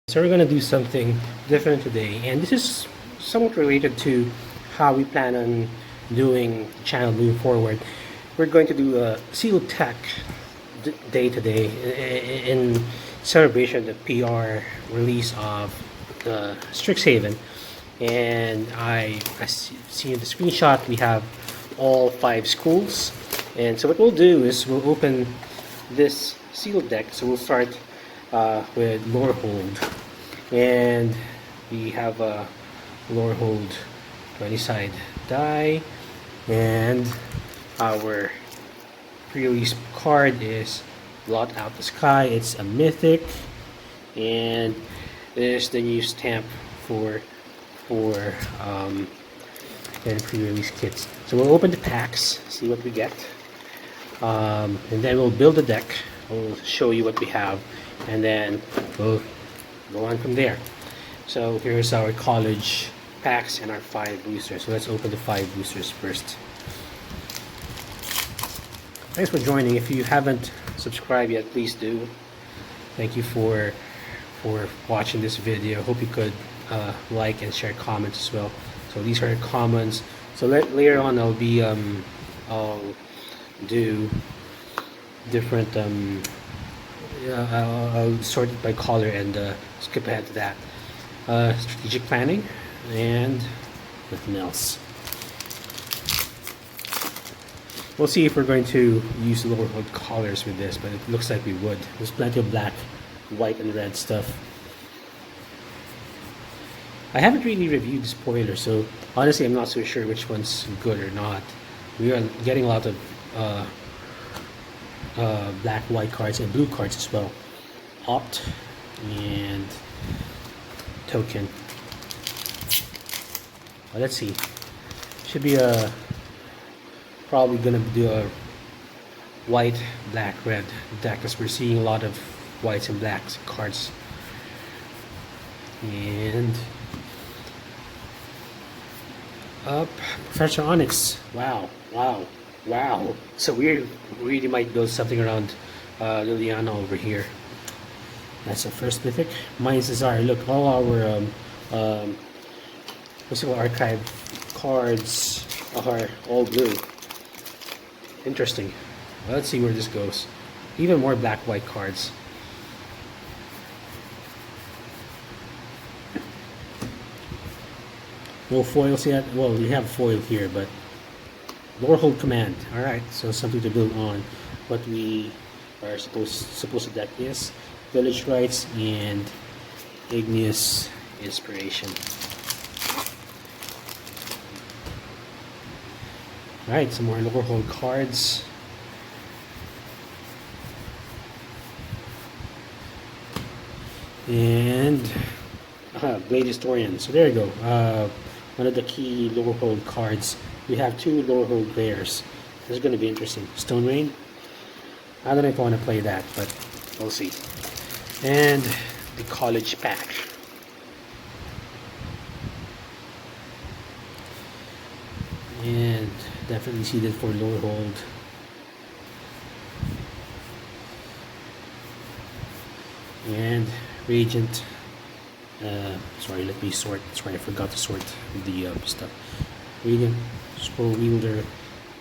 So we're going to do something different today, and this is somewhat related to how we plan on doing the channel moving forward. We're going to do a Seal Tech day today in celebration of the PR release of the Strixhaven. And I see in the screenshot we have all 5 schools, and so what we'll do is we'll open this sealed deck. So we'll start with Lorehold, and we have a Lorehold 20 side die, and our pre-release card is Blot Out the Sky. It's a mythic, and there's the new stamp for and pre-release kits. So we'll open the packs, see what we get, and then we'll build a deck. We'll show you what we have, and then we'll go on from there. So here's our college packs and our 5 boosters. So let's open the 5 boosters first. Thanks for joining. If you haven't subscribed yet, please do. Thank you for watching this video. Hope you could like and share comments as well. So these are the commons. So later on I'll do different I'll sort it by color and skip ahead to that. Strategic planning and nothing else. We'll see if we're going to use Lorehold colors with this, but it looks like we would. There's plenty of black, white, and red stuff. I haven't really reviewed the spoiler, so honestly I'm not so sure which one's good or not. We are getting a lot of black, white cards and blue cards as well. Opt and token. Well, let's see. Should be probably gonna do a white, black, red deck, because we're seeing a lot of whites and blacks cards. And Professor Onyx. Wow. So we really might build something around Liliana over here. That's the first mythic. Mine's Desire. Look, all our archive cards are all blue. Interesting. Well, let's see where this goes. Even more black, white cards. No foils yet. Well, we have foil here, but Lorehold Command. Alright, so something to build on. What we are supposed to deck is Village Rites and Igneous Inspiration. Alright, some more Lorehold cards. And Blade Historian. So there you go. One of the key Lorehold cards. We have 2 Lorehold Bears. This is going to be interesting. Stone Rain. I don't know if I want to play that, but we'll see. And the college pack. And definitely seeded for Lorehold. And Regent. Sorry, let me sort. Sorry, I forgot to sort the stuff. Radiant, Scroll Wielder,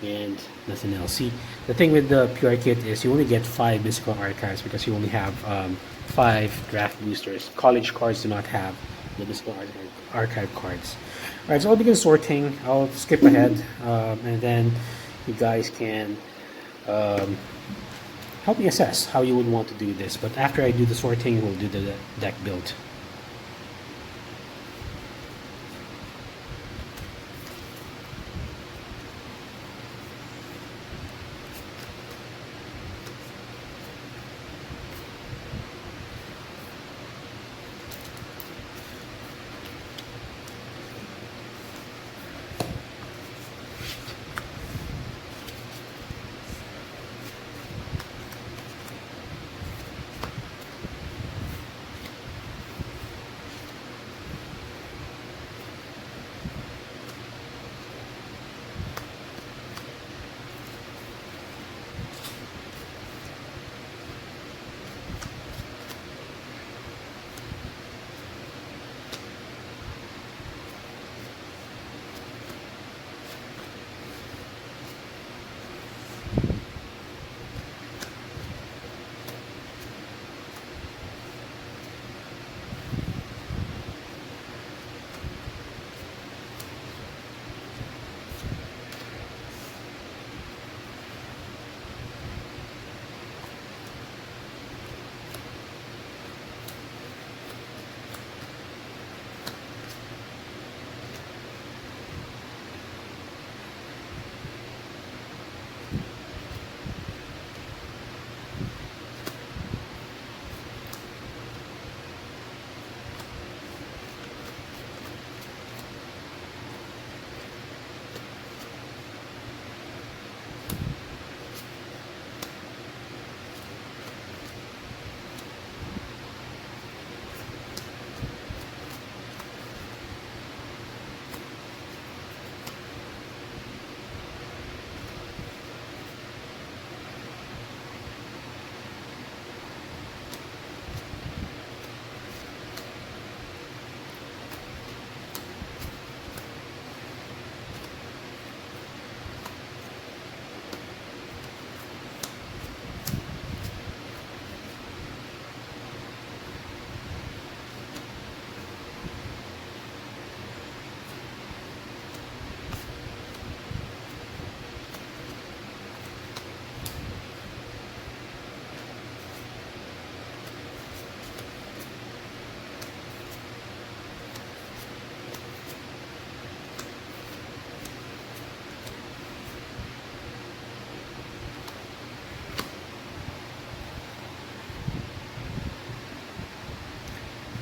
and nothing else. See, the thing with the PR kit is you only get 5 mystical archives because you only have 5 draft boosters. College cards do not have the mystical archive cards. Alright, so I'll begin sorting. I'll skip ahead, and then you guys can help me assess how you would want to do this. But after I do the sorting, we'll do the deck build.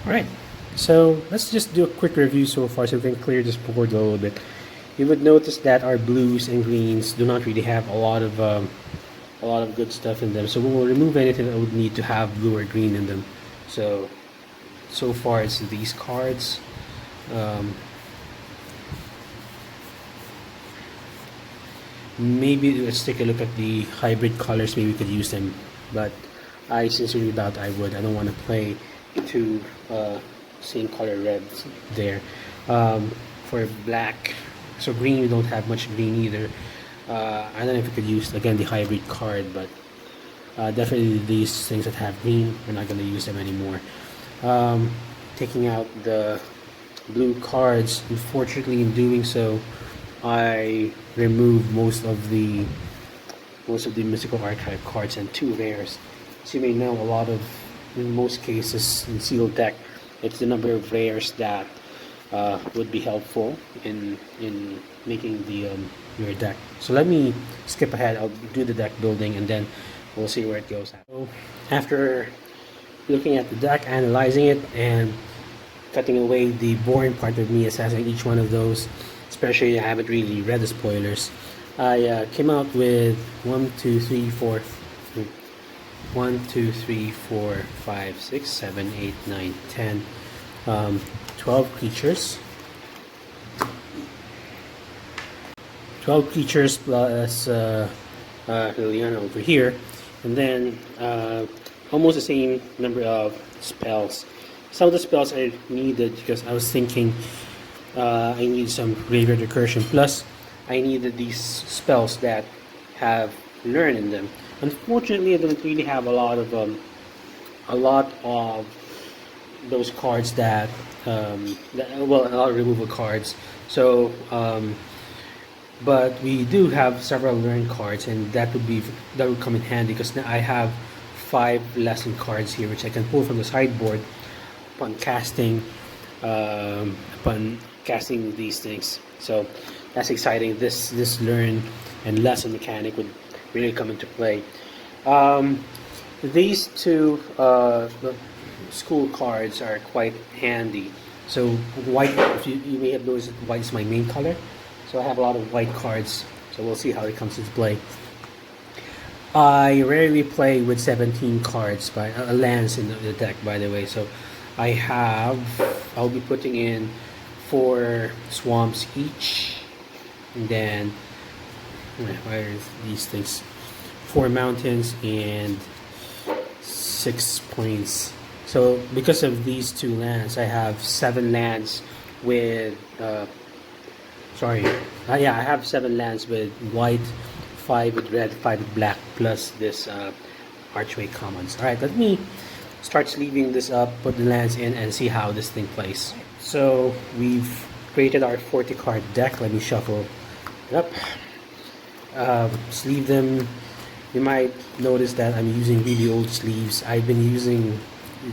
Alright, so let's just do a quick review so far so we can clear this board a little bit. You would notice that our blues and greens do not really have a lot of good stuff in them. So we will remove anything that would need to have blue or green in them. So far it's these cards. Maybe let's take a look at the hybrid colors. Maybe we could use them, but I sincerely doubt I would. I don't want to play two same color reds there. For black, so green, we don't have much green either. I don't know if we could use again the hybrid card, but definitely these things that have green, we're not going to use them anymore. Taking out the blue cards, unfortunately in doing so I removed most of the mystical archive cards and two rares. So you may know in most cases in sealed deck, it's the number of rares that would be helpful in making your deck. So let me skip ahead. I'll do the deck building and then we'll see where it goes. So after looking at the deck, analyzing it, and cutting away the boring part of me assessing each one of those, especially I haven't really read the spoilers, I came out with 1, 2, 3, 4, 5, 6, 7, 8, 9, 10, 12 creatures. 12 creatures plus Liliana over here, and then almost the same number of spells. Some of the spells I needed because I was thinking I need some graveyard recursion, plus I needed these spells that have learn in them. Unfortunately, I don't really have a lot of those cards that, a lot of removal cards. So but we do have several learn cards, and that would come in handy because now I have 5 lesson cards here which I can pull from the sideboard upon casting these things. So that's exciting. This learn and lesson mechanic would really come into play. These two school cards are quite handy. So white, you may have noticed that white is my main color. So I have a lot of white cards. So we'll see how it comes into play. I rarely play with 17 cards by lands in the deck, by the way. So I'll be putting in 4 swamps each, and then where is these things? 4 mountains and 6 plains. So because of these 2 lands, I have 7 lands with I have 7 lands with white, 5 with red, 5 with black, plus this archway commons. Alright, let me start sleeving this up, put the lands in, and see how this thing plays. So we've created our 40 card deck. Let me shuffle it up. Sleeve them. You might notice that I'm using really old sleeves. I've been using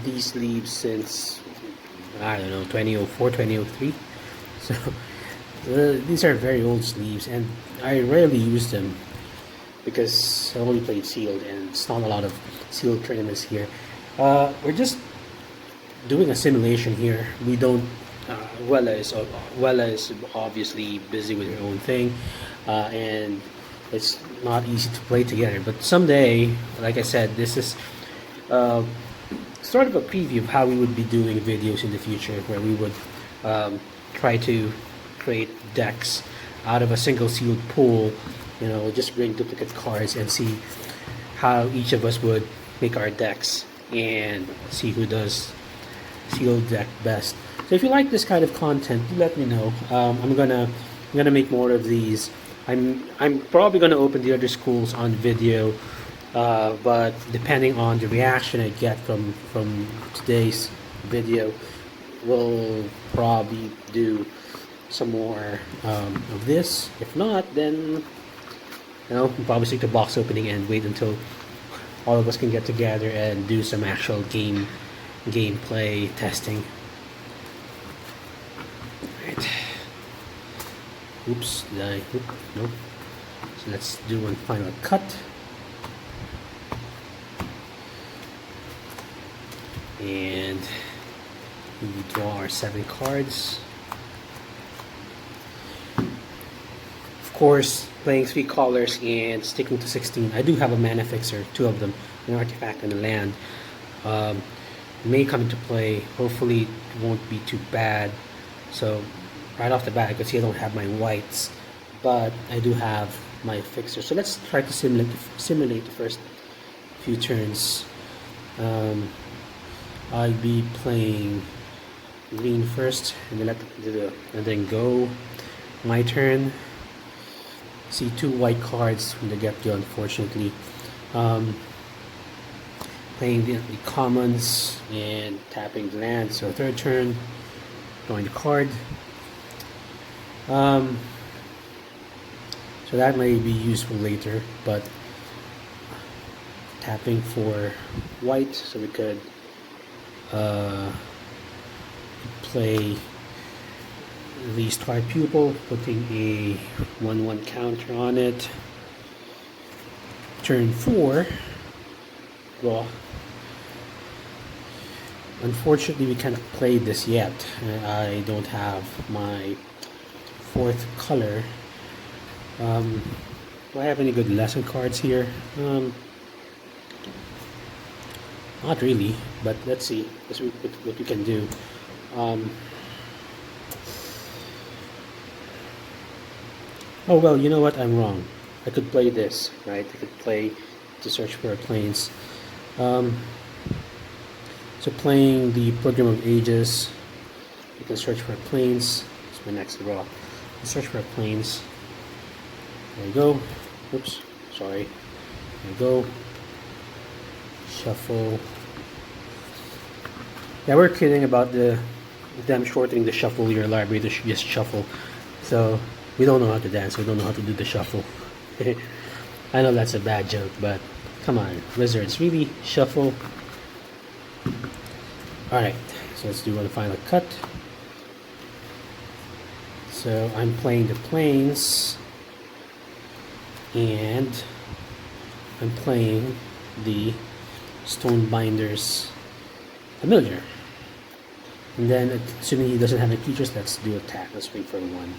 these sleeves since, I don't know, 2004, 2003. So these are very old sleeves, and I rarely use them because I only played sealed, and it's not a lot of sealed tournaments here. We're just doing a simulation here. We don't. Wella is obviously busy with her own thing, and it's not easy to play together. But someday, like I said, this is sort of a preview of how we would be doing videos in the future, where we would try to create decks out of a single sealed pool. Just bring duplicate cards and see how each of us would make our decks and see who does sealed deck best. So if you like this kind of content, do let me know. I'm gonna make more of these. I'm probably gonna open the other schools on video, but depending on the reaction I get from today's video, we'll probably do some more of this. If not, then we'll probably stick to box opening and wait until all of us can get together and do some actual gameplay testing. Right. Oops, nope. So let's do one final cut. And We draw our 7 cards. Of course, playing 3 colors and sticking to 16. I do have a mana fixer, 2 of them, an artifact and a land. May come into play. Hopefully it won't be too bad. So right off the bat, I can see I don't have my whites, but I do have my fixer. So let's try to simulate the first few turns. I'll be playing green first, and then go. My turn. See 2 white cards from the get-go, unfortunately. Playing the commons and tapping the land. So third turn, drawing the card. So that may be useful later, but tapping for white, so we could play the Star Pupil, putting a 1/1 counter on it. Turn 4, draw. Unfortunately, we can't play this yet. I don't have my 4th color. Do I have any good lesson cards here? Not really, but let's see. Let's see what we can do. Oh well, you know what? I'm wrong. I could play this, right? I could play to search for planes. So playing the Program of Ages, you can search for planes. It's my next draw. Search for planes. There you go. Oops, sorry. There you go. Shuffle. Yeah, we're kidding about them shortening the shuffle your library to just shuffle. So we don't know how to dance. We don't know how to do the shuffle. I know that's a bad joke, but come on, Wizards, really shuffle. Alright, so let's do one final cut. So I'm playing the planes, and I'm playing the Stonebinder's Familiar. And then, assuming he doesn't have any creatures, let's do attack. Let's swing for 1.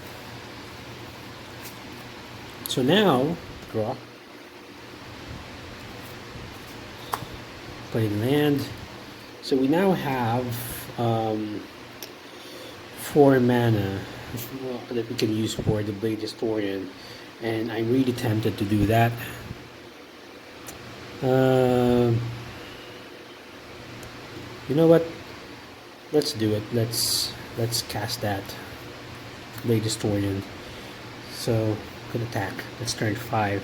So now, draw. Play land. So we now have 4 mana that we can use for the Blade Historian, and I'm really tempted to do that. You know what? Let's do it. Let's cast that Blade Historian. So good attack. Let's turn 5.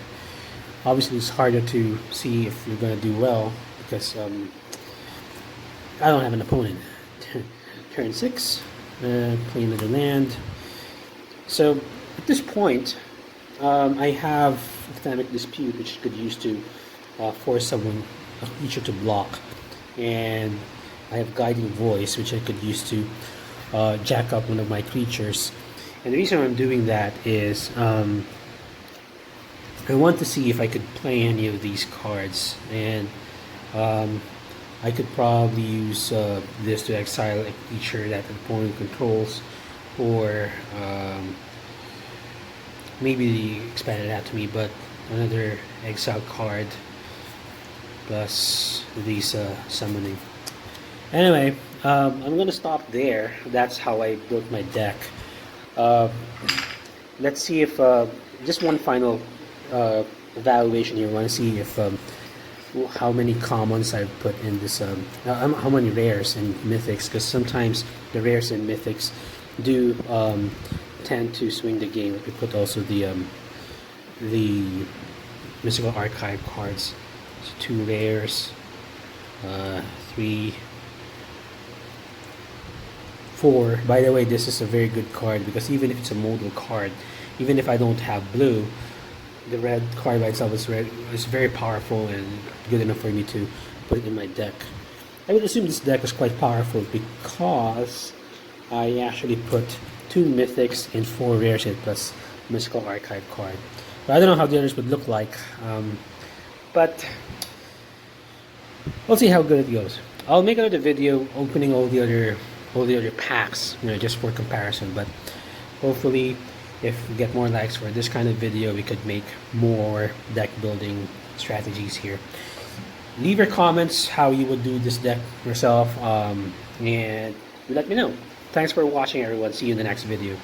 Obviously, it's harder to see if you're gonna do well because I don't have an opponent. Turn 6, play another land. So at this point, I have Epidemic Dispute, which could use to force a creature to block, and I have Guiding Voice, which I could use to jack up one of my creatures. And the reason I'm doing that is I want to see if I could play any of these cards, and I could probably use this to exile a creature that the opponent controls, or maybe the Expanded Atomy, but another exile card plus these summoning. Anyway, I'm going to stop there. That's how I built my deck. Let's see if just one final evaluation here. I want to see if how many commons I've put in this, how many rares and mythics, because sometimes the rares and mythics do tend to swing the game. We put also the Mystical Archive cards. So 2 rares, 3, 4. By the way, this is a very good card because even if it's a modal card, even if I don't have blue, the red card by itself is very powerful and good enough for me to put it in my deck. I would assume this deck is quite powerful because I actually put 2 mythics and 4 rares in plus Mystical Archive card. But I don't know how the others would look like, but we'll see how good it goes. I'll make another video opening all the other all the other packs, just for comparison. But hopefully, if we get more likes for this kind of video, we could make more deck building strategies here. Leave your comments how you would do this deck yourself, and let me know. Thanks for watching, everyone. See you in the next video.